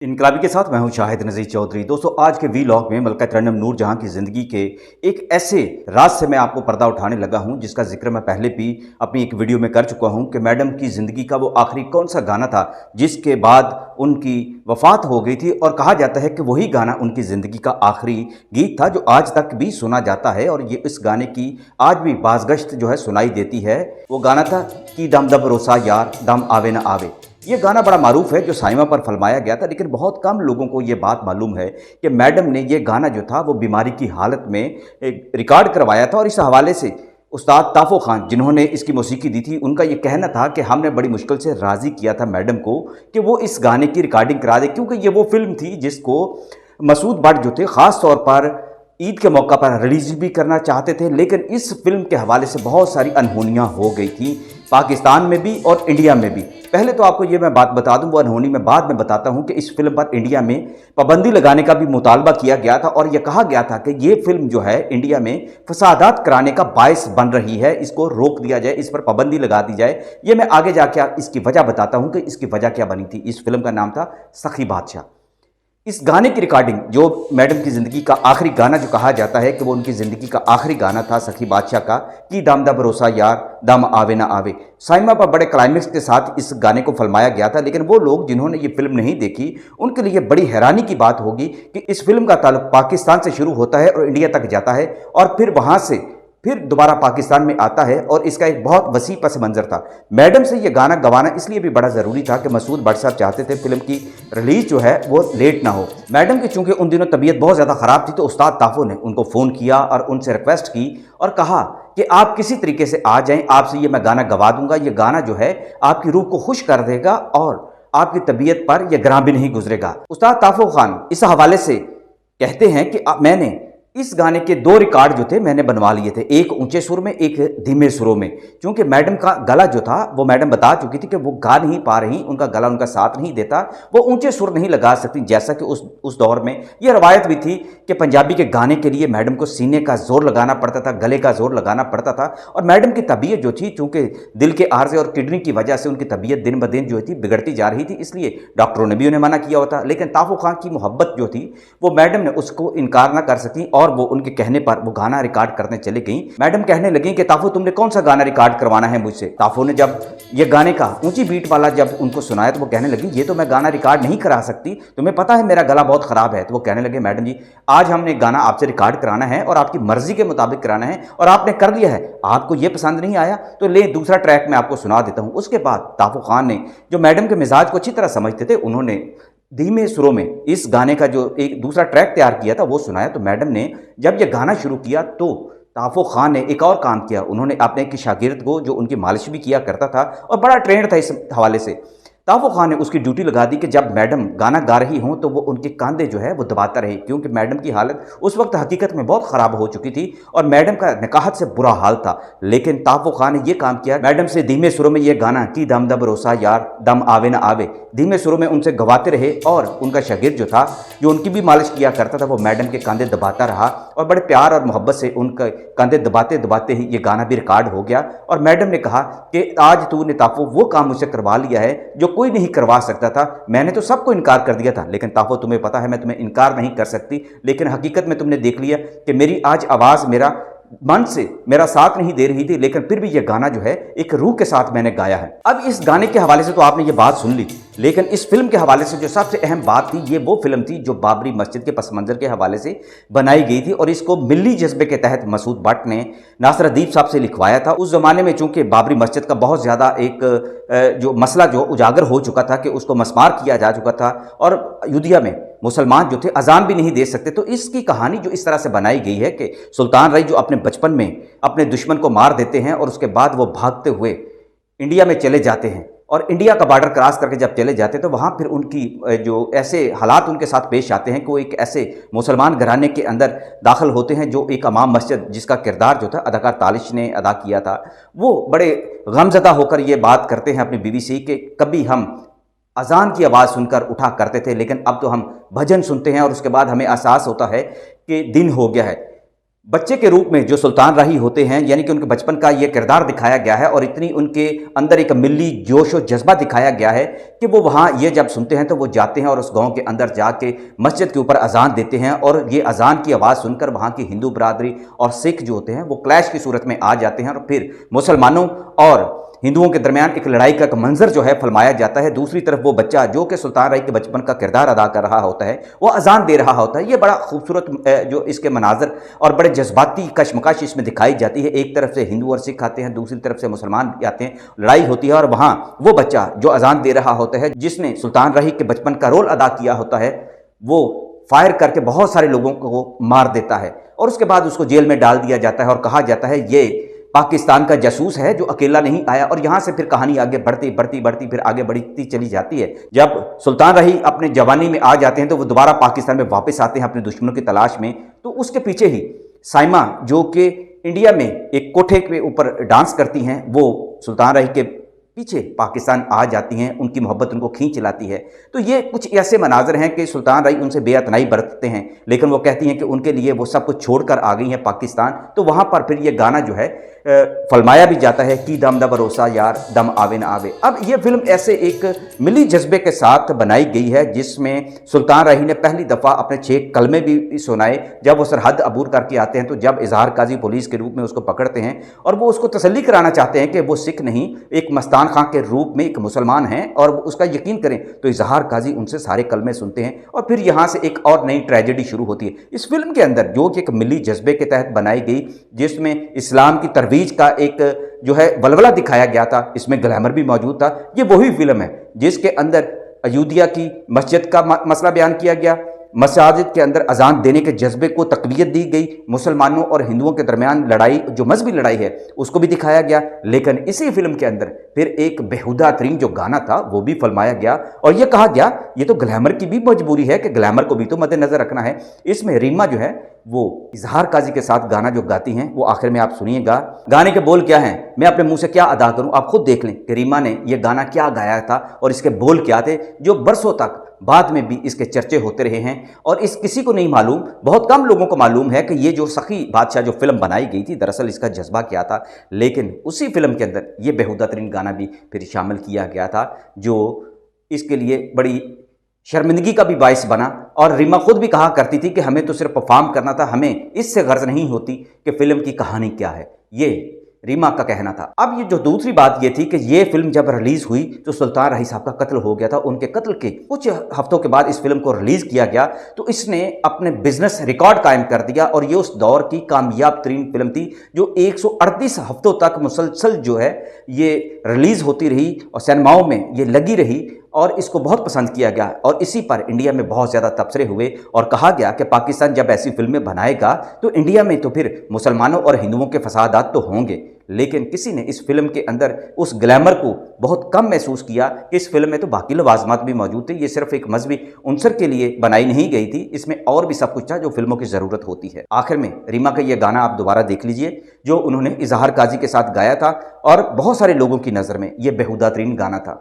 इनकलाबी के साथ मैं हूं शाहिद नज़ीर चौधरी। दोस्तों, आज के वीलॉग में मलका तरन्नुम नूरजहां की ज़िंदगी के एक ऐसे राज से मैं आपको पर्दा उठाने लगा हूं जिसका जिक्र मैं पहले भी अपनी एक वीडियो में कर चुका हूं कि मैडम की ज़िंदगी का वो आखिरी कौन सा गाना था जिसके बाद उनकी वफ़ात हो गई थी, और कहा जाता है कि वही गाना उनकी ज़िंदगी का आखिरी गीत था जो आज तक भी सुना जाता है, और ये इस गाने की आज भी बाज़गश्त जो है सुनाई देती है। वो गाना था कि दम दब रोसा यार दम आवे ना आवे। ये गाना बड़ा मारूफ है जो साइमा पर फिल्माया गया था, लेकिन बहुत कम लोगों को ये बात मालूम है कि मैडम ने ये गाना जो था वो बीमारी की हालत में रिकॉर्ड करवाया था। और इस हवाले से उस्ताद ताफ़ो खान जिन्होंने इसकी मौसीकी दी थी, उनका ये कहना था कि हमने बड़ी मुश्किल से राज़ी किया था मैडम को कि वो इस गाने की रिकॉर्डिंग करा दे, क्योंकि ये वो फिल्म थी जिसको मसूद भट्ट जो थे ख़ास तौर पर ईद के मौका पर रिलीज भी करना चाहते थे, लेकिन इस फिल्म के हवाले से बहुत सारी अनहोनियां हो गई थी पाकिस्तान में भी और इंडिया में भी। पहले तो आपको ये मैं बात बता दूं, वो अनहोनी मैं बाद में बताता हूं कि इस फिल्म पर इंडिया में पाबंदी लगाने का भी मुतालबा किया गया था, और यह कहा गया था कि ये फिल्म जो है इंडिया में फसादात कराने का बायस बन रही है, इसको रोक दिया जाए, इस पर पाबंदी लगा दी जाए। ये मैं आगे जाके इसकी वजह बताता हूं कि इसकी वजह क्या बनी थी। इस फिल्म का नाम था सखी बादशाह। इस गाने की रिकॉर्डिंग जो मैडम की ज़िंदगी का आखिरी गाना जो कहा जाता है कि वो उनकी ज़िंदगी का आखिरी गाना था सखी बादशाह का कि दम दा भरोसा यार दम आवे ना आवे। साइमा पर बड़े क्लाइमेक्स के साथ इस गाने को फिल्माया गया था, लेकिन वो लोग जिन्होंने ये फिल्म नहीं देखी उनके लिए बड़ी हैरानी की बात होगी कि इस फिल्म का ताल्लुक पाकिस्तान से शुरू होता है और इंडिया तक जाता है, और फिर वहाँ से फिर दोबारा पाकिस्तान में आता है, और इसका एक बहुत वसी पस मंज़र था। मैडम से ये गाना गवाना इसलिए भी बड़ा ज़रूरी था कि मसूद भट्ट साहब चाहते थे फिल्म की रिलीज़ जो है वो लेट ना हो। मैडम की चूंकि उन दिनों तबीयत बहुत ज़्यादा ख़राब थी, तो उस्ताद ताफ़ो ने उनको फ़ोन किया और उनसे रिक्वेस्ट की और कहा कि आप किसी तरीके से आ जाएं, आपसे ये मैं गाना गवा दूंगा। ये गाना जो है आपकी रूह को खुश कर देगा और आपकी तबीयत पर यह ग्रां भी नहीं गुजरेगा। उस्ताद ताफ़ो खान इस हवाले से कहते हैं कि मैंने इस गाने के दो रिकॉर्ड जो थे मैंने बनवा लिए थे, एक ऊंचे सुर में एक धीमे सुरों में, क्योंकि मैडम का गला जो था वो मैडम बता चुकी थी कि वो गा नहीं पा रही, उनका गला उनका साथ नहीं देता, वो ऊंचे सुर नहीं लगा सकती। जैसा कि उस दौर में ये रवायत भी थी कि पंजाबी के गाने के लिए मैडम को सीने का जोर लगाना पड़ता था, गले का जोर लगाना पड़ता था, और मैडम की तबीयत जो थी चूँकि दिल के आर्जे और किडनी की वजह से उनकी तबीयत दिन ब दिन जो थी बिगड़ती जा रही थी, इसलिए डॉक्टरों ने भी उन्हें मना किया होता। लेकिन ताफ़ो खान की मोहब्बत जो थी वो मैडम ने उसको इनकार ना कर सकी, और वो उनके कहने पर वो गाना रिकॉर्ड करने चली गई। मैडम कहने लगी कि ताफ़ो तुमने कौन सा गाना रिकॉर्ड करवाना है मुझसे। ताफ़ो ने जब ये गाने का ऊंची बीट वाला जब उनको सुनाया तो वो कहने लगी ये तो मैं गाना रिकॉर्ड नहीं करा सकती, तुम्हें पता है मेरा गला बहुत ख़राब है। तो वो कहने लगे मैडम जी, आज हमने गाना आपसे रिकॉर्ड कराना है और आपकी मर्जी के मुताबिक कराना है, और आपने कर लिया है, आपको ये पसंद नहीं आया तो ले दूसरा ट्रैक मैं आपको सुना देता हूँ। उसके बाद ताफ़ो खान ने जो मैडम के मिजाज को अच्छी तरह समझते थे, उन्होंने धीमे सुरों में इस गाने का जो एक दूसरा ट्रैक तैयार किया था वो सुनाया। तो मैडम ने जब ये गाना शुरू किया तो ताफ़ो खान ने एक और काम किया, उन्होंने अपने एक शागिर्द को जो उनकी मालिश भी किया करता था और बड़ा ट्रेंड था इस हवाले से, ताफ़ो खान ने उसकी ड्यूटी लगा दी कि जब मैडम गाना गा रही हों तो वो उनके कंधे जो है वो दबाता रहे, क्योंकि मैडम की हालत उस वक्त हकीकत में बहुत ख़राब हो चुकी थी और मैडम का निकाहत से बुरा हाल था। लेकिन ताफ़ो खान ने ये काम किया, मैडम से धीमे सुरों में ये गाना कि दम दब रोसा यार दम आवे ना आवे धीमे सुरों में उनसे गवाते रहे, और उनका शागिर्द जो था जो उनकी भी मालिश किया करता था वो मैडम के कंधे दबाता रहा, और बड़े प्यार और मोहब्बत से उनके कंधे दबाते दबाते ही ये गाना भी रिकॉर्ड हो गया। और मैडम ने कहा कि आज तूने ताफ़ो वो काम मुझसे करवा लिया है जो कोई नहीं करवा सकता था, मैंने तो सबको इनकार कर दिया था, लेकिन ताफ़ो तुम्हें पता है मैं तुम्हें इनकार नहीं कर सकती, लेकिन हकीकत में तुमने देख लिया कि मेरी आज आवाज़ मेरा मन से मेरा साथ नहीं दे रही थी, लेकिन फिर भी यह गाना जो है एक रूह के साथ मैंने गाया है। अब इस गाने के हवाले से तो आपने ये बात सुन ली, लेकिन इस फिल्म के हवाले से जो सबसे अहम बात थी, ये वो फिल्म थी जो बाबरी मस्जिद के पस मंज़र के हवाले से बनाई गई थी, और इसको मिल्ली जज्बे के तहत मसूद भट्ट ने नासिर अदीब साहब से लिखवाया था। उस ज़माने में चूँकि बाबरी मस्जिद का बहुत ज़्यादा एक जो मसला जो उजागर हो चुका था कि उसको मस्मार किया जा चुका था, और अयोध्या में मुसलमान जो थे अजान भी नहीं दे सकते, तो इसकी कहानी जो इस तरह से बनाई गई है कि सुल्तान रई जो अपने बचपन में अपने दुश्मन को मार देते हैं और उसके बाद वो भागते हुए इंडिया में चले जाते हैं, और इंडिया का बॉर्डर क्रॉस करके जब चले जाते हैं तो वहाँ फिर उनकी जो ऐसे हालात उनके साथ पेश आते हैं कि वो एक ऐसे मुसलमान घराने के अंदर दाखिल होते हैं जो एक इमाम मस्जिद जिसका किरदार जो था अदाकार तालिश ने अदा किया था, वो बड़े गमज़दा होकर ये बात करते हैं अपनी बीवी से कि कभी हम अजान की आवाज़ सुनकर उठा करते थे, लेकिन अब तो हम भजन सुनते हैं और उसके बाद हमें एहसास होता है कि दिन हो गया है। बच्चे के रूप में जो सुल्तान राही होते हैं, यानी कि उनके बचपन का ये किरदार दिखाया गया है और इतनी उनके अंदर एक मिली जोश और जज्बा दिखाया गया है कि वो वहाँ ये जब सुनते हैं तो वो जाते हैं और उस गांव के अंदर जाके मस्जिद के ऊपर अजान देते हैं और ये अजान की आवाज़ सुनकर वहाँ की हिंदू बरादरी और सिख जो होते हैं वो क्लैश की सूरत में आ जाते हैं और फिर मुसलमानों और हिंदुओं के दरमियान एक लड़ाई का मंजर जो है फलमाया जाता है। दूसरी तरफ वो बच्चा जो कि सुल्तान राही के बचपन का किरदार अदा कर रहा होता है वो अजान दे रहा होता है। ये बड़ा खूबसूरत जो इसके मनाजर और बड़े जज्बाती कशमकश इसमें दिखाई जाती है। एक तरफ से हिंदू और सिख आते हैं, दूसरी तरफ से मुसलमान आते हैं, लड़ाई होती है और वहाँ वो बच्चा जो अजान दे रहा होता है, जिसने सुल्तान राही के बचपन का रोल अदा किया होता है, वो फायर करके बहुत सारे लोगों को मार देता है और उसके बाद उसको जेल में डाल दिया जाता है और कहा जाता है ये पाकिस्तान का जासूस है जो अकेला नहीं आया। और यहाँ से फिर कहानी आगे बढ़ती बढ़ती बढ़ती फिर आगे बढ़ती चली जाती है। जब सुल्तान राही अपने जवानी में आ जाते हैं तो वो दोबारा पाकिस्तान में वापस आते हैं अपने दुश्मनों की तलाश में। तो उसके पीछे ही साइमा जो कि इंडिया में एक कोठे के ऊपर डांस करती हैं, वो सुल्तान राही के पीछे पाकिस्तान आ जाती हैं, उनकी मोहब्बत उनको खींच लाती है। तो ये कुछ ऐसे मनाजर हैं कि सुल्तान राही उनसे बेअतनाई बरतते हैं, लेकिन वो कहती हैं कि उनके लिए वो सब कुछ छोड़कर आ गई हैं पाकिस्तान। तो वहाँ पर फिर ये गाना जो है फलमाया भी जाता है कि दम दा भरोसा यार दम आवे ना आवे। अब ये फिल्म ऐसे एक मिली जज्बे के साथ बनाई गई है जिसमें सुल्तान राही ने पहली दफ़ा अपने 6 कलमे भी सुनाए जब वो सरहद अबूर करके आते हैं। तो जब इजहार काजी पुलिस के रूप में उसको पकड़ते हैं और वो उसको तसल्ली कराना चाहते हैं कि वो सिख नहीं, एक मस्तान खां के रूप में एक मुसलमान हैं और उसका यकीन करें, तो इजहार काजी उनसे सारे कलमे सुनते हैं और फिर यहाँ से एक और नई ट्रेजेडी शुरू होती है। इस फिल्म के अंदर जो कि एक मिली जज्बे के तहत बनाई गई, जिसमें इस्लाम की तरवीज का एक जो है वलवला दिखाया गया था, इसमें ग्लैमर भी मौजूद था। ये वही फिल्म है जिसके अंदर अयोध्या की मस्जिद का मसला बयान किया गया, मसाजिद के अंदर अजान देने के जज्बे को तकवीत दी गई, मुसलमानों और हिंदुओं के दरमियान लड़ाई जो मजहबी लड़ाई है उसको भी दिखाया गया। लेकिन इसी फिल्म के अंदर फिर एक बेहुदा तरीन जो गाना था वो भी फलमाया गया और ये कहा गया ये तो ग्लैमर की भी मजबूरी है कि ग्लैमर को भी तो मद्देनजर रखना है। इसमें रीमा जो है वो इजहार काजी के साथ गाना जो गाती हैं वो आखिर में आप सुनिएगा। गाने के बोल क्या हैं, मैं अपने मुंह से क्या अदा करूं, आप खुद देख लें कि रीमा ने ये गाना क्या गाया था और इसके बोल क्या थे, जो बरसों तक बाद में भी इसके चर्चे होते रहे हैं। और इस किसी को नहीं मालूम, बहुत कम लोगों को मालूम है कि ये जो सखी बादशाह जो फिल्म बनाई गई थी दरअसल इसका जज्बा क्या था। लेकिन उसी फिल्म के अंदर ये बेहुदा तरीन गाना भी फिर शामिल किया गया था जो इसके लिए बड़ी शर्मिंदगी का भी बायस बना। और रीमा खुद भी कहा करती थी कि हमें तो सिर्फ परफॉर्म करना था, हमें इससे गर्ज नहीं होती कि फिल्म की कहानी क्या है, ये रीमा का कहना था। अब ये जो दूसरी बात ये थी कि ये फिल्म जब रिलीज हुई तो सुल्तान राही साहब का कत्ल हो गया था। उनके कत्ल के कुछ हफ्तों के बाद इस फिल्म को रिलीज किया गया तो इसने अपने बिजनेस रिकॉर्ड कायम कर दिया और ये उस दौर की कामयाब तरीन फिल्म थी जो 138 हफ्तों तक मुसलसल जो है ये रिलीज होती रही और सिनेमाओं में ये लगी रही और इसको बहुत पसंद किया गया। और इसी पर इंडिया में बहुत ज़्यादा तबसरे हुए और कहा गया कि पाकिस्तान जब ऐसी फिल्में बनाएगा तो इंडिया में तो फिर मुसलमानों और हिंदुओं के फसादात तो होंगे। लेकिन किसी ने इस फिल्म के अंदर उस ग्लैमर को बहुत कम महसूस किया कि इस फिल्म में तो बाकी लवाजमात भी मौजूद थे, ये सिर्फ एक मजहबी उनसर के लिए बनाई नहीं गई थी, इसमें और भी सब कुछ था जो फिल्मों की ज़रूरत होती है। आखिर में रीमा का ये गाना आप दोबारा देख लीजिए जो उन्होंने इजहार काजी के साथ गाया था और बहुत सारे लोगों की नज़र में ये बेहुदा तरीन गाना था।